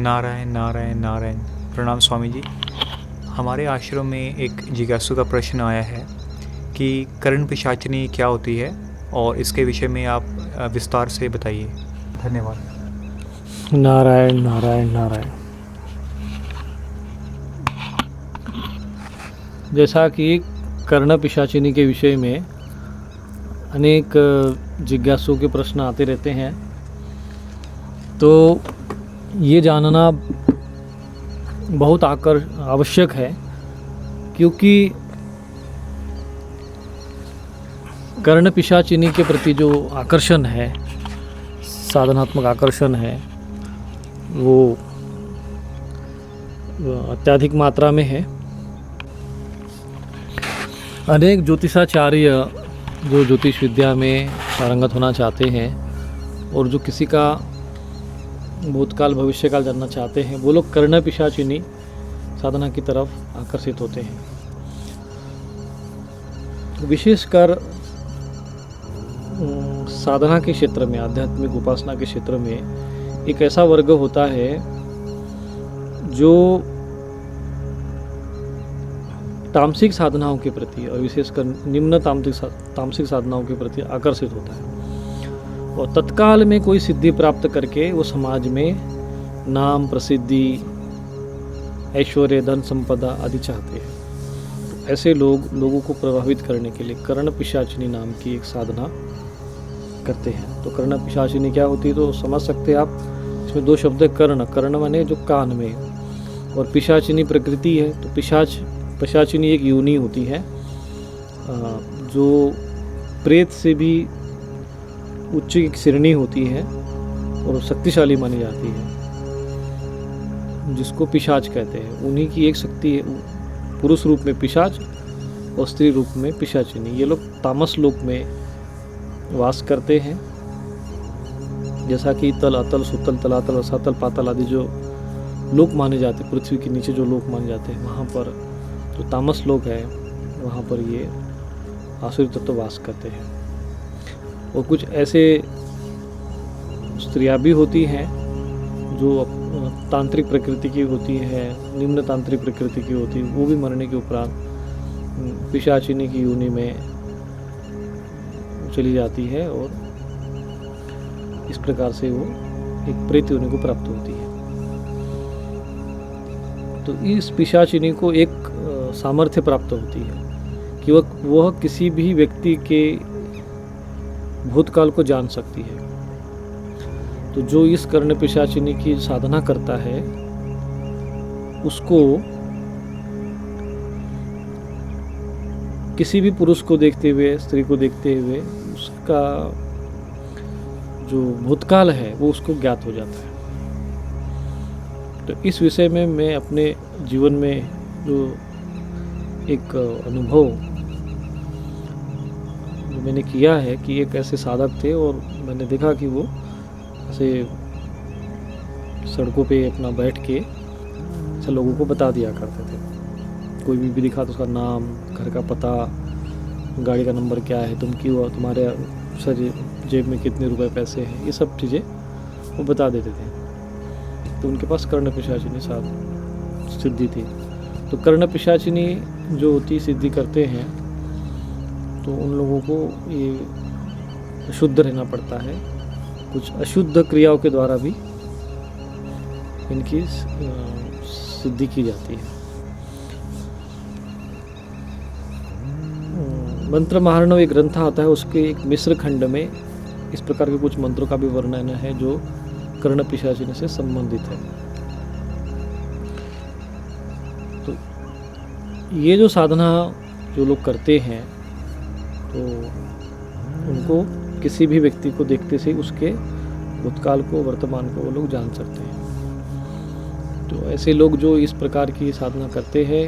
नारायण नारायण नारायण। प्रणाम स्वामी जी। हमारे आश्रम में एक जिज्ञासु का प्रश्न आया है कि कर्ण पिशाचिनी क्या होती है और इसके विषय में आप विस्तार से बताइए। धन्यवाद। नारायण नारायण नारायण। जैसा कि कर्ण पिशाचिनी के विषय में अनेक जिज्ञासुओं के प्रश्न आते रहते हैं, तो ये जानना बहुत आवश्यक है, क्योंकि कर्ण पिशाचिनी के प्रति जो आकर्षण है, साधनात्मक आकर्षण है, वो अत्यधिक मात्रा में है। अनेक ज्योतिषाचार्य जो ज्योतिष विद्या में पारंगत होना चाहते हैं और जो किसी का भूतकाल भविष्यकाल जानना चाहते हैं, वो लोग कर्ण पिशाचिनी साधना की तरफ आकर्षित होते हैं। विशेषकर साधना के क्षेत्र में, आध्यात्मिक उपासना के क्षेत्र में एक ऐसा वर्ग होता है जो तामसिक साधनाओं के प्रति और विशेषकर निम्न तामसिक साधनाओं के प्रति आकर्षित होता है और तत्काल में कोई सिद्धि प्राप्त करके वो समाज में नाम, प्रसिद्धि, ऐश्वर्य, धन संपदा आदि चाहते हैं। तो ऐसे लोगों को प्रभावित करने के लिए कर्ण पिशाचिनी नाम की एक साधना करते हैं। तो कर्ण पिशाचिनी क्या होती है, तो समझ सकते हैं आप। इसमें दो शब्द है, कर्ण माने जो कान में, और पिशाचिनी प्रकृति है। तो पिशाचिनी एक योनि होती है जो प्रेत से भी उच्च एक श्रेणी होती है और शक्तिशाली मानी जाती है, जिसको पिशाच कहते हैं। उन्हीं की एक शक्ति है, पुरुष रूप में पिशाच और स्त्री रूप में पिशाचिनी। ये लोग तामस लोक में वास करते हैं। जैसा कि तल, अतल, सुतल, तलातल, रसातल, पातल आदि जो लोक माने जाते, पृथ्वी के नीचे जो लोक माने जाते हैं, वहाँ पर जो तामस लोक है, वहाँ पर ये आसुरी तत्व वास करते हैं। और कुछ ऐसे स्त्रियाँ भी होती हैं जो तांत्रिक प्रकृति की होती है, निम्न तांत्रिक प्रकृति की होती है। वो भी मरने के उपरांत पिशाचिनी की योनि में चली जाती है और इस प्रकार से वो एक प्रेत योनि को प्राप्त होती है। तो इस पिशाचिनी को एक सामर्थ्य प्राप्त होती है कि वह किसी भी व्यक्ति के भूतकाल को जान सकती है। तो जो इस कर्ण पिशाचिनी की साधना करता है, उसको किसी भी पुरुष को देखते हुए, स्त्री को देखते हुए, उसका जो भूतकाल है वो उसको ज्ञात हो जाता है। तो इस विषय में मैं अपने जीवन में जो एक अनुभव जो मैंने किया है कि एक ऐसे साधक थे और मैंने देखा कि वो ऐसे सड़कों पे अपना बैठ के ऐसे लोगों को बता दिया करते थे। कोई भी दिखा तो उसका नाम, घर का पता, गाड़ी का नंबर क्या है, तुम क्यों, तुम्हारे सर जेब में कितने रुपए पैसे हैं, ये सब चीज़ें वो बता देते थे। तो उनके पास कर्ण पिशाचिनी सिद्धि थी। तो कर्ण पिशाचिनी जो होती सिद्धि करते हैं, तो उन लोगों को ये शुद्ध रहना पड़ता है। कुछ अशुद्ध क्रियाओं के द्वारा भी इनकी सिद्धि की जाती है। मंत्र महारणव एक ग्रंथ आता है, उसके एक मिश्र खंड में इस प्रकार के कुछ मंत्रों का भी वर्णन है जो कर्ण पिशाचिनी से संबंधित है। तो ये जो साधना जो लोग करते हैं, तो उनको किसी भी व्यक्ति को देखते से उसके भूतकाल को, वर्तमान को वो लोग जान सकते हैं। तो ऐसे लोग जो इस प्रकार की साधना करते हैं,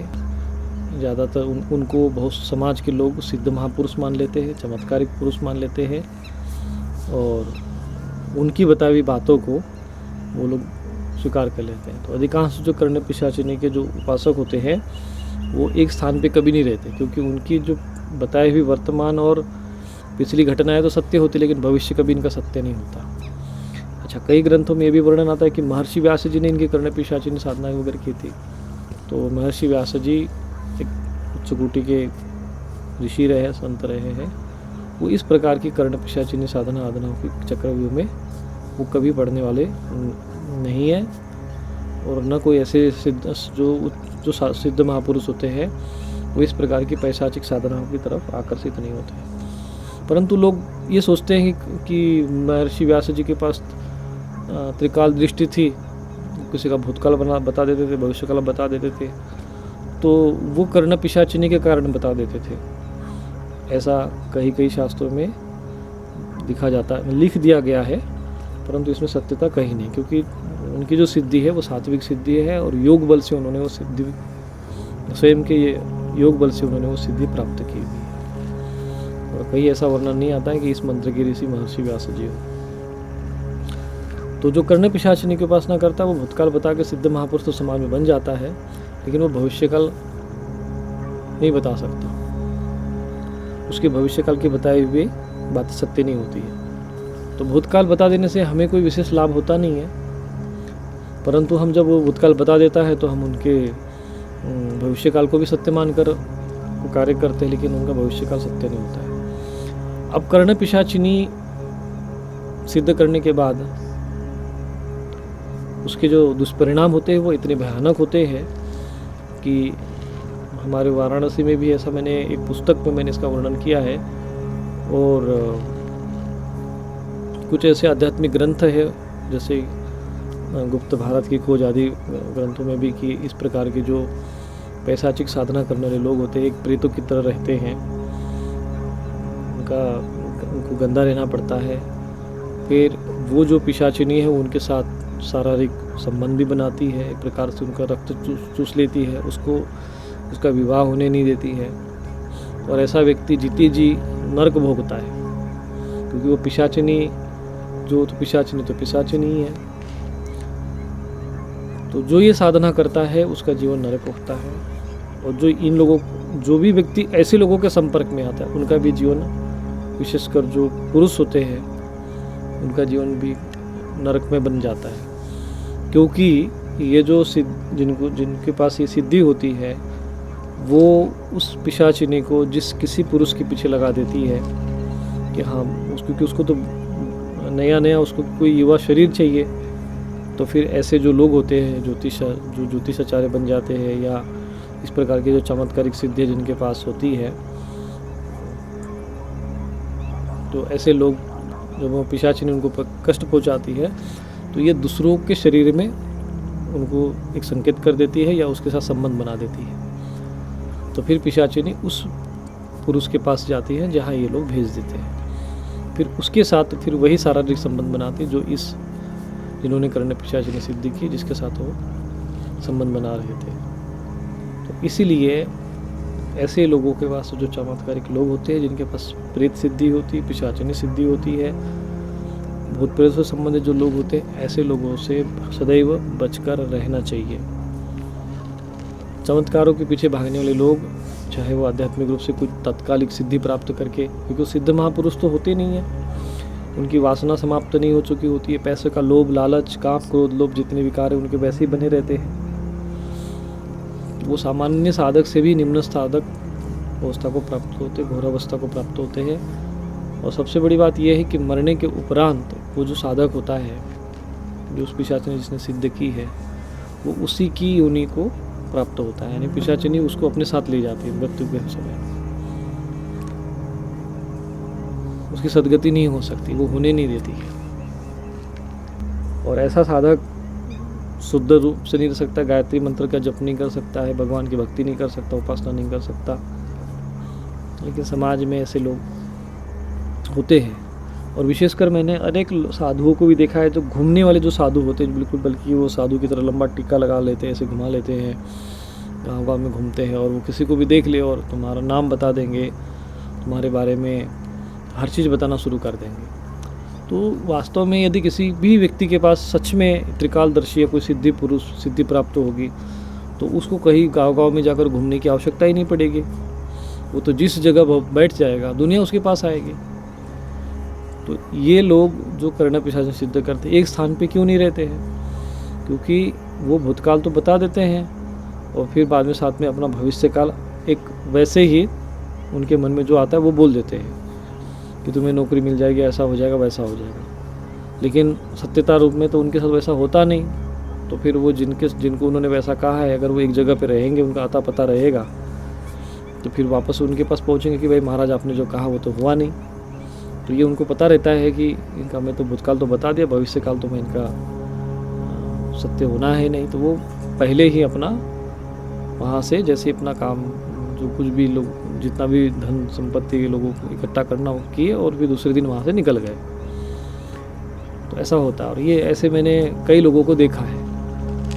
ज़्यादातर उनको बहुत समाज के लोग सिद्ध महापुरुष मान लेते हैं, चमत्कारिक पुरुष मान लेते हैं और उनकी बताई हुई बातों को वो लोग स्वीकार कर लेते हैं। तो अधिकांश जो कर्ण पिशाचिनी के जो उपासक होते हैं, वो एक स्थान पे कभी नहीं रहते, क्योंकि उनकी जो बताई हुई वर्तमान और पिछली घटनाएं तो सत्य होती, लेकिन भविष्य कभी इनका सत्य नहीं होता। अच्छा, कई ग्रंथों में ये भी वर्णन आता है कि महर्षि व्यास जी ने इनकी कर्ण पिशाचिनी साधना वगैरह की थी। तो महर्षि व्यास जी एक उच्च कोटि के ऋषि रहे, संत रहे हैं। वो इस प्रकार की कर्ण पिशाचिनी साधना आधनाओं की चक्रव्यूह में वो कभी पढ़ने वाले नहीं है, और न कोई ऐसे सिद्ध जो सिद्ध महापुरुष होते हैं वो इस प्रकार की पैशाचिक साधनाओं की तरफ आकर्षित नहीं होते हैं। परंतु लोग ये सोचते हैं कि महर्षि व्यास जी के पास त्रिकाल दृष्टि थी, किसी का भूतकाल बता देते थे, भविष्यकाल बता देते थे, तो वो कर्ण पिशाचिनी के कारण बता देते थे। ऐसा कई शास्त्रों में लिख दिया गया है, परंतु इसमें सत्यता कहीं नहीं, क्योंकि उनकी जो सिद्धि है वो सात्विक सिद्धि है और योग बल से उन्होंने वो सिद्धि, स्वयं के ये योग बल से उन्होंने वो सिद्धि प्राप्त की हुई है। और कहीं ऐसा वर्णन नहीं आता है कि इस मंत्र के ऋषि महर्षि व्यास जी हो। तो जो कर्ण पिशाचिनी की उपासना करता है वो भूतकाल बता के सिद्ध महापुरुष तो समाज में बन जाता है, लेकिन वो भविष्यकाल नहीं बता सकता। उसके भविष्यकाल की बताई हुई बात सत्य नहीं होती है। तो भूतकाल बता देने से हमें कोई विशेष लाभ होता नहीं है, परंतु हम जब वो भूतकाल बता देता है तो हम उनके भविष्यकाल को भी सत्य मानकर कार्य करते हैं, लेकिन उनका भविष्यकाल सत्य नहीं होता है। अब कर्ण पिशाचिनी सिद्ध करने के बाद उसके जो दुष्परिणाम होते हैं वो इतने भयानक होते हैं कि हमारे वाराणसी में भी ऐसा, मैंने एक पुस्तक में मैंने इसका वर्णन किया है, और कुछ ऐसे आध्यात्मिक ग्रंथ है जैसे गुप्त भारत की खोज आदि ग्रंथों में भी कि इस प्रकार के जो पैशाचिक साधना करने वाले लोग होते हैं एक प्रेतों की तरह रहते हैं, उनको गंदा रहना पड़ता है। फिर वो जो पिशाचिनी है वो उनके साथ शारीरिक संबंध भी बनाती है, एक प्रकार से उनका रक्त चूस लेती है, उसका विवाह होने नहीं देती है, और ऐसा व्यक्ति जीते जी नरक भोगता है, क्योंकि वो पिशाचिनी तो पिशाचिनी ही है। तो जो ये साधना करता है उसका जीवन नरक होता है, और जो भी व्यक्ति ऐसे लोगों के संपर्क में आता है उनका भी जीवन, विशेषकर जो पुरुष होते हैं उनका जीवन भी नरक में बन जाता है, क्योंकि ये जो जिनके पास ये सिद्धि होती है वो उस पिशाचिनी को किसी पुरुष के पीछे लगा देती है कि हाँ क्योंकि उसको तो नया उसको कोई युवा शरीर चाहिए। तो फिर ऐसे जो लोग होते हैं ज्योतिषाचार्य बन जाते हैं, या इस प्रकार की जो चमत्कारिक सिद्धि जिनके पास होती है, तो ऐसे लोग जब वो पिशाचिनी उनको कष्ट पहुंचाती है तो ये दूसरों के शरीर में उनको एक संकेत कर देती है या उसके साथ संबंध बना देती है। तो फिर पिशाचिनी उस पुरुष के पास जाती है जहाँ ये लोग भेज देते हैं, फिर उसके साथ फिर वही शारीरिक संबंध बनाती है जो जिन्होंने कर्ण पिशाचिनी सिद्धि की, जिसके साथ वो संबंध बना रहे थे। तो इसीलिए ऐसे लोगों के पास जो चमत्कारिक लोग होते हैं, जिनके पास प्रेत सिद्धि होती है, पिशाचिनी सिद्धि होती है, भूत प्रेत से संबंधित जो लोग होते हैं, ऐसे लोगों से सदैव बचकर रहना चाहिए। चमत्कारों के पीछे भागने वाले लोग, चाहे वो आध्यात्मिक रूप से कुछ तात्कालिक सिद्धि प्राप्त करके, क्योंकि सिद्ध महापुरुष तो होते नहीं हैं, उनकी वासना समाप्त नहीं हो चुकी होती है, पैसे का लोभ, लालच, काम, क्रोध, लोभ जितने विकार हैं उनके वैसे ही बने रहते हैं। वो सामान्य साधक से भी निम्न साधक अवस्था को प्राप्त होते, घोर अवस्था को प्राप्त होते हैं। और सबसे बड़ी बात यह है कि मरने के उपरांत वो जो साधक होता है, जो उस पिशाचिनी जिसने सिद्ध की है, वो उसी की योनि को प्राप्त होता है, यानी पिशाचिनी उसको अपने साथ ले जाती है मृत्यु के समय। उसकी सदगति नहीं हो सकती, वो होने नहीं देती है। और ऐसा साधक शुद्ध रूप से नहीं रह सकता, गायत्री मंत्र का जप नहीं कर सकता है, भगवान की भक्ति नहीं कर सकता, उपासना नहीं कर सकता। लेकिन समाज में ऐसे लोग होते हैं, और विशेषकर मैंने अनेक साधुओं को भी देखा है, जो घूमने वाले जो साधु होते हैं, बिल्कुल बल्कि वो साधु की तरह लंबा टिक्का लगा लेते हैं, ऐसे घुमा लेते हैं, गाँव में घूमते हैं, और वो किसी को भी देख ले और तुम्हारा नाम बता देंगे, तुम्हारे बारे में हर चीज़ बताना शुरू कर देंगे। तो वास्तव में यदि किसी भी व्यक्ति के पास सच में त्रिकालदर्शी या कोई सिद्धि प्राप्त होगी, तो उसको कहीं गांव में जाकर घूमने की आवश्यकता ही नहीं पड़ेगी। वो तो जिस जगह बैठ जाएगा, दुनिया उसके पास आएगी। तो ये लोग जो कर्ण पिशाच सिद्ध करते एक स्थान पे क्यों नहीं रहते हैं? क्योंकि वो भूतकाल तो बता देते हैं और फिर बाद में साथ में अपना भविष्य काल एक वैसे ही उनके मन में जो आता है वो बोल देते हैं कि तुम्हें नौकरी मिल जाएगी, ऐसा हो जाएगा, वैसा हो जाएगा। लेकिन सत्यता रूप में तो उनके साथ वैसा होता नहीं। तो फिर वो जिनको उन्होंने वैसा कहा है, अगर वो एक जगह पे रहेंगे, उनका आता पता रहेगा, तो फिर वापस उनके पास पहुँचेंगे कि भाई महाराज आपने जो कहा वो तो हुआ नहीं। तो ये उनको पता रहता है कि इनका मैं तो भूतकाल तो बता दिया, भविष्य काल तो मैं इनका सत्य होना है नहीं। तो वो पहले ही अपना वहाँ से जैसे अपना काम जो कुछ भी लोग जितना भी धन संपत्ति के लोगों को इकट्ठा करना हो किए और फिर दूसरे दिन वहाँ से निकल गए। तो ऐसा होता है और ये ऐसे मैंने कई लोगों को देखा है।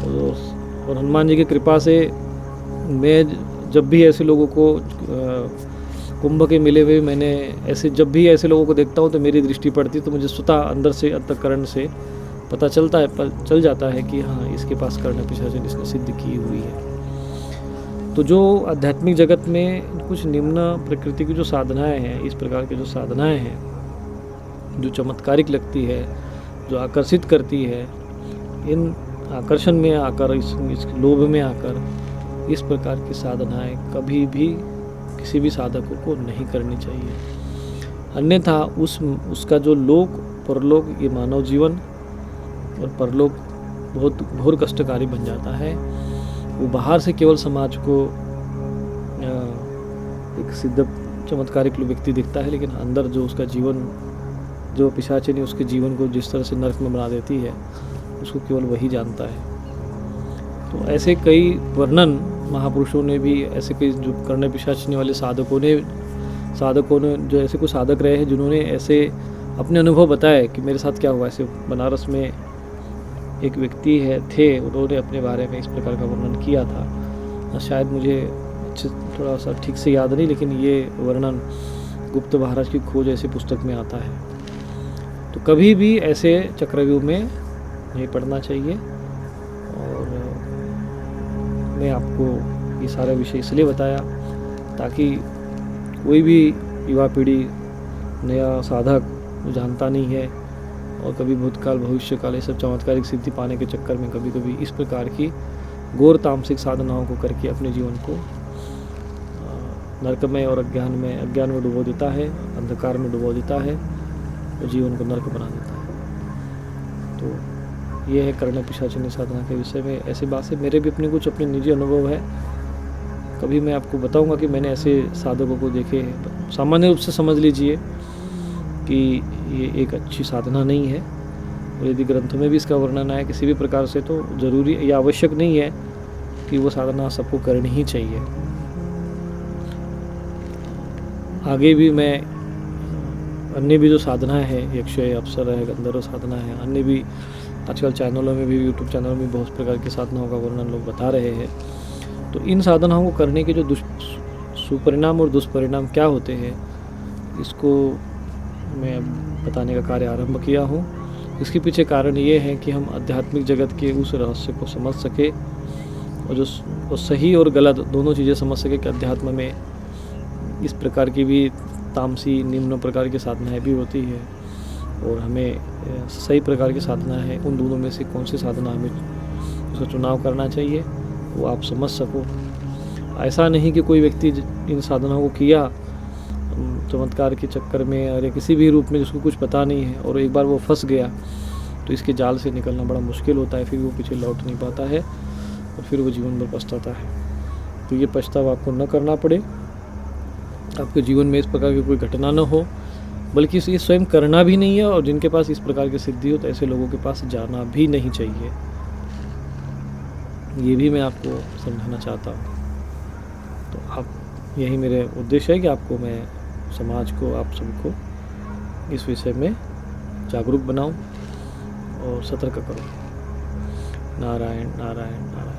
और हनुमान जी की कृपा से मैं जब भी ऐसे लोगों को कुंभ के मिले हुए मैंने ऐसे जब भी ऐसे लोगों को देखता हूँ तो मेरी दृष्टि पड़ती है तो मुझे स्वतः अंदर से अंतःकरण से पता चल जाता है कि हाँ इसके पास कर्ण पिशाच इसने सिद्ध की हुई है। तो जो आध्यात्मिक जगत में कुछ निम्न प्रकृति की जो साधनाएं हैं, इस प्रकार की जो साधनाएं हैं जो चमत्कारिक लगती है, जो आकर्षित करती है, इन आकर्षण में आकर इस लोभ में आकर इस प्रकार की साधनाएं कभी भी किसी भी साधकों को नहीं करनी चाहिए। अन्यथा उसका जो लोक परलोक ये मानव जीवन और परलोक बहुत घोर कष्टकारी बन जाता है। वो बाहर से केवल समाज को एक सिद्ध चमत्कारिक व्यक्ति दिखता है, लेकिन अंदर जो उसका जीवन जो पिशाचिनी उसके जीवन को जिस तरह से नरक में बना देती है उसको केवल वही जानता है। तो ऐसे कई वर्णन महापुरुषों ने भी, ऐसे कई जो कर्ण पिशाचिनी वाले साधकों ने जो ऐसे कुछ साधक रहे हैं जिन्होंने ऐसे अपने अनुभव बताए कि मेरे साथ क्या हुआ। ऐसे बनारस में एक व्यक्ति थे, उन्होंने अपने बारे में इस प्रकार का वर्णन किया था। शायद मुझे थोड़ा सा ठीक से याद नहीं, लेकिन ये वर्णन गुप्त महाराज की खोज ऐसी पुस्तक में आता है। तो कभी भी ऐसे चक्रव्यूह में नहीं पढ़ना चाहिए। और मैं आपको ये सारा विषय इसलिए बताया ताकि कोई भी युवा पीढ़ी, नया साधक जो जानता नहीं है और कभी भूतकाल भविष्य काल ये सब चमत्कारिक सिद्धि पाने के चक्कर में कभी कभी इस प्रकार की घोर तामसिक साधनाओं को करके अपने जीवन को नरकमय और अज्ञान में डुबो देता है, अंधकार में डुबो देता है और जीवन को नरक बना देता है। तो ये है कर्ण पिशाचिनी साधना के विषय में ऐसी बात है। मेरे भी अपने निजी अनुभव है। कभी मैं आपको बताऊंगा कि मैंने ऐसे साधकों को देखे हैं। सामान्य रूप से समझ लीजिए कि ये एक अच्छी साधना नहीं है और यदि ग्रंथों में भी इसका वर्णन है किसी भी प्रकार से, तो ज़रूरी या आवश्यक नहीं है कि वो साधना सबको करनी ही चाहिए। आगे भी मैं अन्य भी जो साधना है, यक्षय अप्सर है, गंधर्व साधना है, अन्य भी आजकल चैनलों में भी, यूट्यूब चैनलों में बहुत प्रकार की साधनाओं का वर्णन लोग बता रहे हैं। तो इन साधनाओं को करने के जो सुपरिणाम और दुष्परिणाम क्या होते हैं, इसको मैं बताने का कार्य आरंभ किया हूँ। इसके पीछे कारण ये है कि हम आध्यात्मिक जगत के उस रहस्य को समझ सके और जो सही और गलत दोनों चीज़ें समझ सके कि अध्यात्म में इस प्रकार की भी तामसी निम्न प्रकार की साधनाएं भी होती है और हमें सही प्रकार की साधना है, उन दोनों में से कौन सी साधना हमें उसका चुनाव करना चाहिए वो आप समझ सको। ऐसा नहीं कि कोई व्यक्ति इन साधनाओं को किया चमत्कार के चक्कर में और किसी भी रूप में जिसको कुछ पता नहीं है और एक बार वो फंस गया तो इसके जाल से निकलना बड़ा मुश्किल होता है। फिर वो पीछे लौट नहीं पाता है और फिर वो जीवन भर पछताता है। तो ये पछतावा आपको न करना पड़े, आपके जीवन में इस प्रकार की कोई घटना न हो, बल्कि ये स्वयं करना भी नहीं है। और जिनके पास इस प्रकार की सिद्धि हो तो ऐसे लोगों के पास जाना भी नहीं चाहिए। ये भी मैं आपको समझाना चाहता हूँ। तो आप यही मेरे उद्देश्य है कि आपको मैं समाज को, आप सबको इस विषय में जागरूक बनाऊं और सतर्क करूं। नारायण नारायण नारायण।